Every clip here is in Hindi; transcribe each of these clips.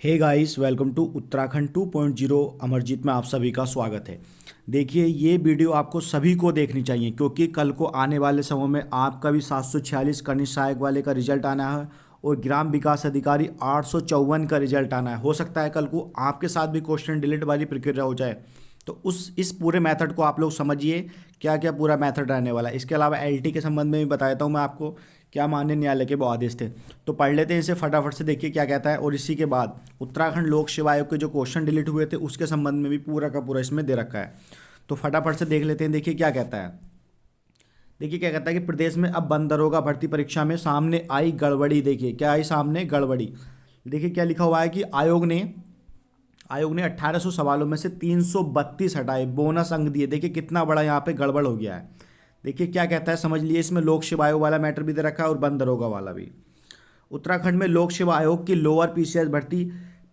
Hey guys, welcome to Uttarakhand 2.0। Amarjeet में आप सभी का स्वागत है। देखिए, ये वीडियो आपको सभी को देखनी चाहिए क्योंकि कल को आने वाले समय में आपका भी 746 कनिष्ठ सहायक वाले का रिजल्ट आना है और ग्राम विकास अधिकारी 854 का रिजल्ट आना है। हो सकता है कल को आपके साथ भी क्वेश्चन डिलीट वाली प्रक्रिया हो जाए। तो उस इस पूरे मेथड को आप लोग समझिए, क्या क्या पूरा मेथड रहने वाला है। इसके अलावा एलटी के संबंध में भी बताता हूँ मैं आपको, क्या माननीय न्यायालय के वो आदेश थे। तो पढ़ लेते हैं इसे फटाफट से, देखिए क्या कहता है। और इसी के बाद उत्तराखंड लोक सेवा आयोग के जो क्वेश्चन डिलीट हुए थे उसके संबंध में भी पूरा का पूरा इसमें दे रखा है। तो फटाफट से देख लेते हैं। देखिए क्या कहता है। देखिए क्या कहता है कि प्रदेश में अब बंद दरोगा भर्ती परीक्षा में सामने आई गड़बड़ी। देखिए क्या आई सामने गड़बड़ी। देखिए क्या लिखा हुआ है कि आयोग ने 1800 सवालों में से 332 हटाए, बोनस अंक दिए। देखिए कितना बड़ा यहाँ पे गड़बड़ हो गया है। देखिए क्या कहता है, समझ लिए। इसमें लोक सेवा आयोग वाला मैटर भी दे रखा है और बंद दरोगा वाला भी। उत्तराखंड में लोक सेवा आयोग की लोअर पीसीएस भर्ती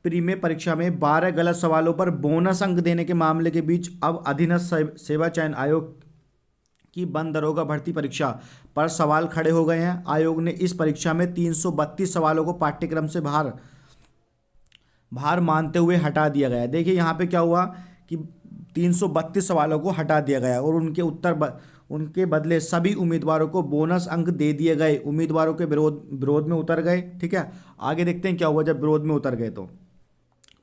प्री में परीक्षा में 12 गलत सवालों पर बोनस अंक देने के मामले के बीच अब अधीनस्थ सेवा चयन आयोग की बंद दरोगा भर्ती परीक्षा पर सवाल खड़े हो गए हैं। आयोग ने इस परीक्षा में 332 सवालों को पाठ्यक्रम से भार मानते हुए हटा दिया गया। देखिए यहाँ पे क्या हुआ कि 332 सवालों को हटा दिया गया और उनके बदले सभी उम्मीदवारों को बोनस अंक दे दिए गए। उम्मीदवारों के विरोध में उतर गए। ठीक है, आगे देखते हैं क्या हुआ जब विरोध में उतर गए। तो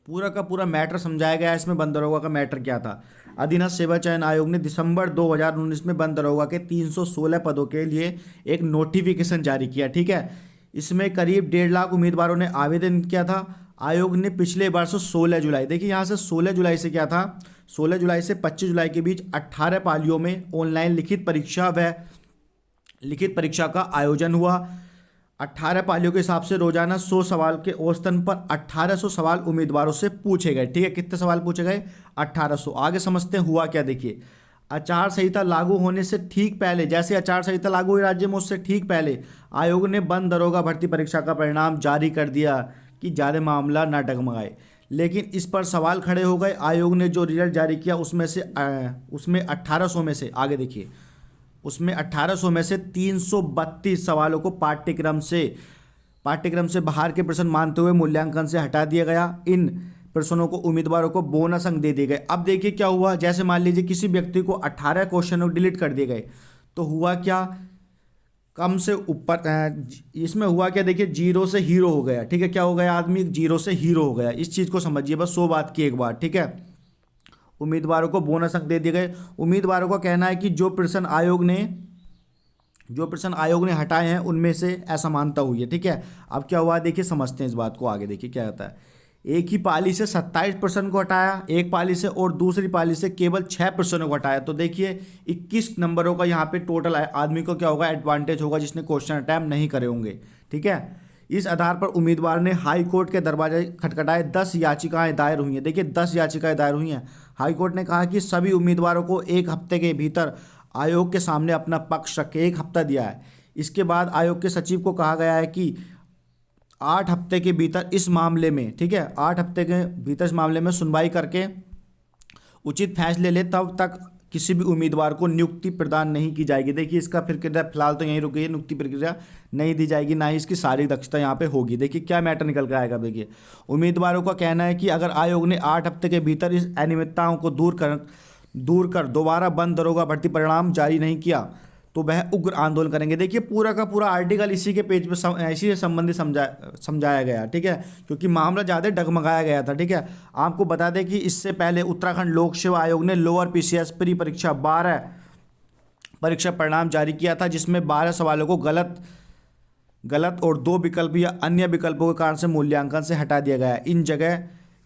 पूरा का पूरा मैटर समझाया गया है इसमें। बंद दरोगा का मैटर क्या था। अधीनस्थ सेवा चयन आयोग ने दिसंबर 2019 में बंद दरोगा के 316 पदों के लिए एक नोटिफिकेशन जारी किया। ठीक है, इसमें करीब 1.5 लाख उम्मीदवारों ने आवेदन किया था। आयोग ने पिछले वर्ष 16 जुलाई, देखिए यहाँ से 16 जुलाई से क्या था, 16 जुलाई से 25 जुलाई के बीच 18 पालियों में ऑनलाइन लिखित परीक्षा का आयोजन हुआ। 18 पालियों के हिसाब से रोजाना 100 सवाल के औसतन पर 1800 सवाल उम्मीदवारों से पूछे गए। ठीक है, कितने सवाल पूछे गए? 1800। आगे समझते हैं हुआ क्या। देखिए, आचार संहिता लागू होने से ठीक पहले, जैसे आचार संहिता लागू हुई राज्य में उससे ठीक पहले आयोग ने बंद दरोगा भर्ती परीक्षा का परिणाम जारी कर दिया कि ज़्यादा मामला ना डगमगाए। लेकिन इस पर सवाल खड़े हो गए। आयोग ने जो रिजल्ट जारी किया उसमें 1800 में से, आगे देखिए, उसमें 1800 में से 332 सवालों को पाठ्यक्रम से बाहर के प्रश्न मानते हुए मूल्यांकन से हटा दिया गया। इन प्रश्नों को उम्मीदवारों को बोनस अंक दे दिए गए। अब देखिए क्या हुआ। जैसे मान लीजिए किसी व्यक्ति को 18 क्वेश्चन डिलीट कर दिए गए, तो हुआ क्या, कम से ऊपर इसमें हुआ क्या। देखिए, जीरो से हीरो हो गया। ठीक है, क्या हो गया, आदमी जीरो से हीरो हो गया। इस चीज़ को समझिए बस, 100 बात की एक बार। ठीक है, उम्मीदवारों को बोनस अंक दे दिए गए। उम्मीदवारों का कहना है कि जो प्रश्न आयोग ने हटाए हैं उनमें से असमानता हुई है। ठीक है, अब क्या हुआ देखिए, समझते हैं इस बात को। आगे देखिए क्या होता है। एक ही पाली से 27% को हटाया, एक पाली से, और दूसरी पाली से केवल 6% को हटाया। तो देखिए 21 नंबरों का यहाँ पे टोटल आदमी को क्या होगा, एडवांटेज होगा, जिसने क्वेश्चन अटैम्प्ट नहीं करे होंगे। ठीक है, इस आधार पर उम्मीदवार ने हाई कोर्ट के दरवाजे खटखटाए। 10 याचिकाएं दायर हुई हैं। देखिए 10 याचिकाएं दायर हुई हैं। हाई कोर्ट ने कहा कि सभी उम्मीदवारों को 1 हफ्ते के भीतर आयोग के सामने अपना पक्ष रखे। 1 हफ्ता दिया है। इसके बाद आयोग के सचिव को कहा गया है कि 8 हफ्ते के भीतर इस मामले में, ठीक है, 8 हफ्ते के भीतर इस मामले में सुनवाई करके उचित फैसले ले, तब तक किसी भी उम्मीदवार को नियुक्ति प्रदान नहीं की जाएगी। देखिए इसका प्रक्रिया फिलहाल तो यहीं रुक गई है, नियुक्ति प्रक्रिया नहीं दी जाएगी, ना ही इसकी सारी दक्षता यहाँ पे होगी। देखिए क्या मैटर निकल कर आएगा। देखिए उम्मीदवारों का कहना है कि अगर आयोग ने 8 हफ्ते के भीतर इस अनियमितताओं को दूर कर दोबारा बंद दरोगा भर्ती परिणाम जारी नहीं किया तो वह उग्र आंदोलन करेंगे। देखिए पूरा का पूरा आर्टिकल इसी के पेज पे इसी से संबंधित समझाया गया। ठीक है, क्योंकि मामला ज़्यादा डगमगाया गया था। ठीक है, आपको बता दें कि इससे पहले उत्तराखंड लोक सेवा आयोग ने लोअर पीसीएस प्री परीक्षा 12 परीक्षा परिणाम जारी किया था, जिसमें 12 सवालों को गलत और 2 विकल्प या अन्य विकल्पों के कारण से मूल्यांकन से हटा दिया गया।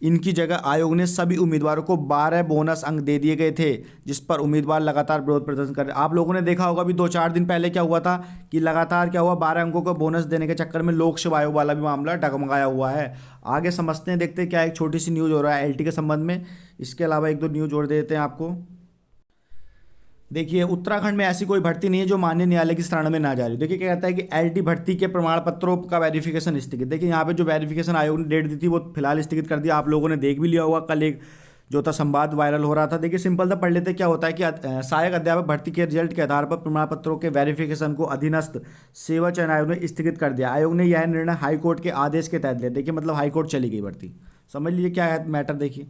इनकी जगह आयोग ने सभी उम्मीदवारों को 12 बोनस अंक दे दिए गए थे, जिस पर उम्मीदवार लगातार विरोध प्रदर्शन कर रहे। आप लोगों ने देखा होगा अभी 2-4 दिन पहले क्या हुआ था कि लगातार क्या हुआ, 12 अंकों को बोनस देने के चक्कर में लोक सेवा आयोग वाला भी मामला डगमगाया हुआ है। आगे समझते हैं, देखते हैं क्या एक छोटी सी न्यूज़ हो रहा है एलटी के संबंध में। इसके अलावा 1-2 न्यूज़ जोड़ देते हैं आपको। देखिए उत्तराखंड में ऐसी कोई भर्ती नहीं है जो माननीय न्यायालय की शरण में ना जा रही। देखिए क्या कहता है कि एलटी भर्ती के प्रमाण पत्रों का वेरिफिकेशन स्थगित। देखिए यहाँ पे जो वेरिफिकेशन आयोग ने डेट दी थी वो फिलहाल स्थगित कर दिया। आप लोगों ने देख भी लिया होगा, कल एक जो था संवाद वायरल हो रहा था। देखिए सिंपल था, पढ़ लेते। क्या होता है कि सहायक अध्यापक भर्ती के रिजल्ट के आधार पर प्रमाण पत्रों के वेरिफिकेशन को अधीनस्थ सेवा चयन आयोग ने स्थगित कर दिया। आयोग ने यह निर्णय हाईकोर्ट के आदेश के तहत लिया। देखिए मतलब हाईकोर्ट चली गई भर्ती। समझ लीजिए क्या है मैटर। देखिए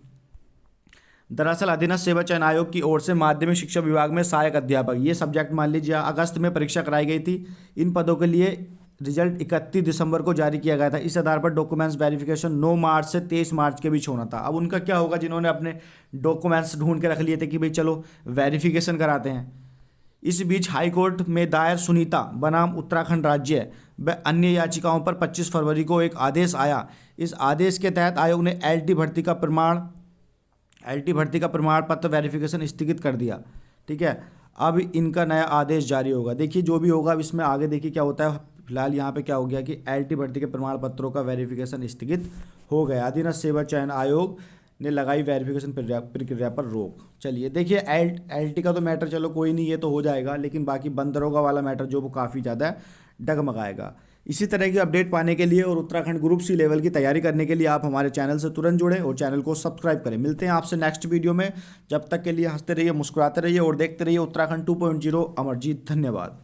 दरअसल अधीनस्थ सेवा चयन आयोग की ओर से माध्यमिक शिक्षा विभाग में सहायक अध्यापक, ये सब्जेक्ट मान लीजिए, अगस्त में परीक्षा कराई गई थी। इन पदों के लिए रिजल्ट 31 दिसंबर को जारी किया गया था। इस आधार पर डॉक्यूमेंट्स वेरिफिकेशन 9 मार्च से 23 मार्च के बीच होना था। अब उनका क्या होगा, जिन्होंने अपने डॉक्यूमेंट्स ढूंढ के रख लिए थे कि भाई चलो वेरिफिकेशन कराते हैं। इस बीच हाईकोर्ट में दायर सुनीता बनाम उत्तराखंड राज्य व अन्य याचिकाओं पर 25 फरवरी को एक आदेश आया। इस आदेश के तहत आयोग ने एलटी भर्ती का प्रमाण पत्र वेरिफिकेशन स्थगित कर दिया। ठीक है, अब इनका नया आदेश जारी होगा। देखिए जो भी होगा अब इसमें आगे देखिए क्या होता है। फिलहाल यहाँ पे क्या हो गया कि एलटी भर्ती के प्रमाण पत्रों का वेरिफिकेशन स्थगित हो गया। अधीनस्थ सेवा चयन आयोग ने लगाई वेरिफिकेशन प्रक्रिया पर रोक। चलिए देखिए एलटी का तो मैटर चलो कोई नहीं, ये तो हो जाएगा, लेकिन बाकी बंद दरोगा वाला मैटर जो वो काफ़ी ज़्यादा डगमगाएगा। इसी तरह की अपडेट पाने के लिए और उत्तराखंड ग्रुप सी लेवल की तैयारी करने के लिए आप हमारे चैनल से तुरंत जुड़ें और चैनल को सब्सक्राइब करें। मिलते हैं आपसे नेक्स्ट वीडियो में। जब तक के लिए हंसते रहिए, मुस्कुराते रहिए और देखते रहिए उत्तराखंड 2.0 अमरजीत। धन्यवाद।